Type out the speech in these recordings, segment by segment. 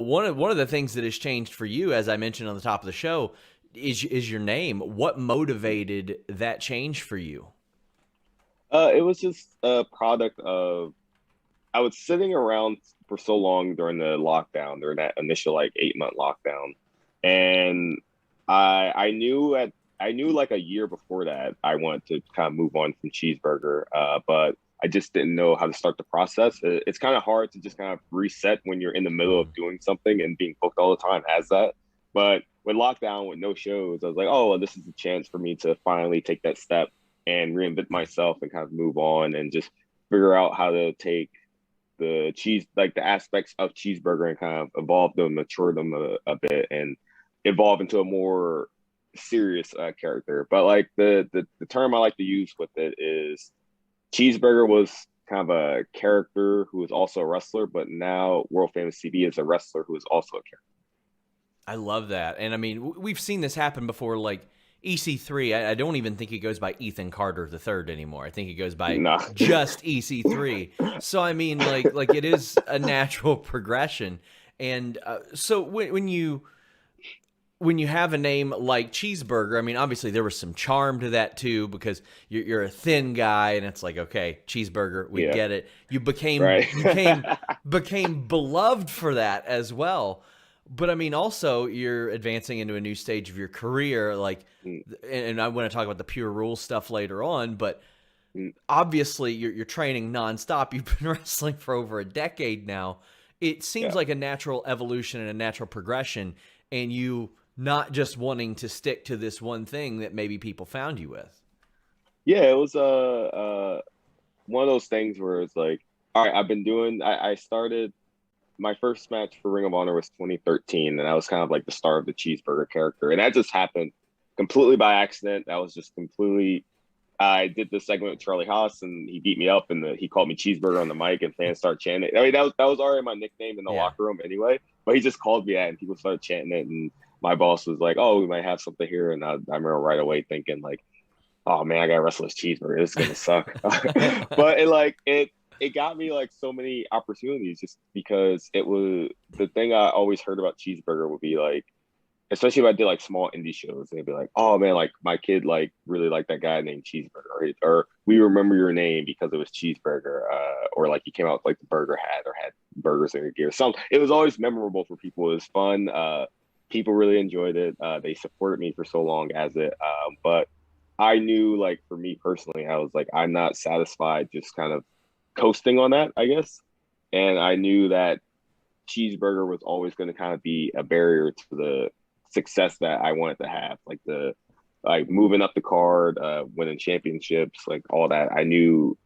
one of the things that has changed for you, as I mentioned on the top of the show, is your name. What motivated that change for you? It was just a product of I was sitting around for so long during the lockdown, during that initial like 8 month lockdown, and I knew like a year before that I wanted to kind of move on from Cheeseburger, but I just didn't know how to start the process. It's kind of hard to just kind of reset when you're in the middle of doing something and being booked all the time as that. But with lockdown, with no shows, I was like, oh, well, this is a chance for me to finally take that step and reinvent myself and kind of move on and just figure out how to take the cheese, like the aspects of Cheeseburger, and kind of evolve them, mature them a bit, and evolve into a more serious character. But like the term I like to use with it is Cheeseburger was kind of a character who is also a wrestler, but now world famous CB is a wrestler who is also a character. I love that. And I mean, we've seen this happen before, like EC3. I don't even think he goes by Ethan Carter the third anymore. I think he goes by Nah. just EC3. So I mean, like it is a natural progression. And so when you have a name like Cheeseburger, I mean, obviously there was some charm to that too, because you're a thin guy, and it's like, okay, Cheeseburger, we Yeah. get it. You became Right. became beloved for that as well. But I mean, also you're advancing into a new stage of your career, like, Mm, and I want to talk about the pure rules stuff later on. But mm, obviously you're training nonstop. You've been wrestling for over a decade now. It seems yeah. like a natural evolution and a natural progression, and you not just wanting to stick to this one thing that maybe people found you with. Yeah, it was one of those things where it's like, all right, I started my first match for Ring of Honor was 2013, and that was kind of like the start of the Cheeseburger character. And that just happened completely by accident. That was just completely. I did this segment with Charlie Haas, and he beat me up, and he called me Cheeseburger on the mic, and fans started chanting it. I mean, that was already my nickname in the Yeah. locker room anyway, but he just called me that, and people started chanting it, and my boss was like, "Oh, we might have something here," and I remember right away thinking like, oh man, I got to wrestle this Cheeseburger. This is gonna suck. But it got me like so many opportunities just because it was the thing I always heard about Cheeseburger would be like, especially if I did like small indie shows, they'd be like, oh man, like my kid like really liked that guy named Cheeseburger, or we remember your name because it was Cheeseburger, or like you came out with like the burger hat or had burgers in your gear. Some it was always memorable for people. It was fun. People really enjoyed it. They supported me for so long as it, but I knew like for me personally, I was like, I'm not satisfied just kind of coasting on that, I guess. And I knew that Cheeseburger was always going to kind of be a barrier to the success that I wanted to have, like the like moving up the card, winning championships, like all that. I knew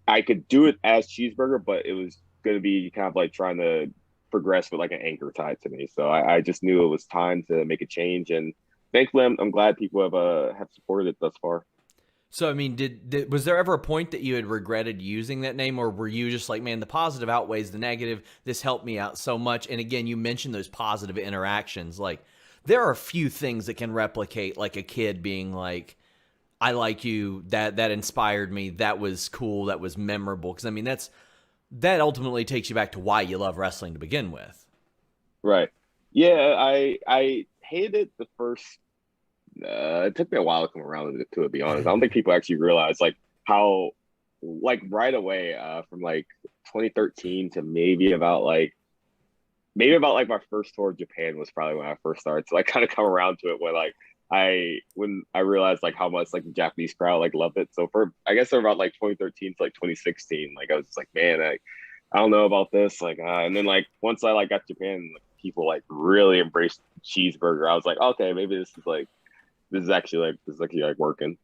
I could do it as Cheeseburger, but it was going to be kind of like trying to progress with like an anchor tied to me. So I just knew it was time to make a change, and thankfully, I'm glad people have supported it thus far. So I mean, did was there ever a point that you had regretted using that name, or were you just like, man, the positive outweighs the negative? This helped me out so much. And again, you mentioned those positive interactions. Like, there are a few things that can replicate, like a kid being like, "I like you. That inspired me. That was cool. That was memorable." Because I mean, that ultimately takes you back to why you love wrestling to begin with. Right. Yeah, I hated the first. It took me a while to come around to it. Be honest, I don't think people actually realize like how like right away from like 2013 to maybe about like my first tour of Japan was probably when I first started to like kind of come around to it when like when I realized like how much like the Japanese crowd like loved it. So for I guess about like 2013 to like 2016, like I was just like, man, I don't know about this. Like, and then like once I like got to Japan, like, people like really embraced Cheeseburger. I was like, okay, maybe this is actually like working.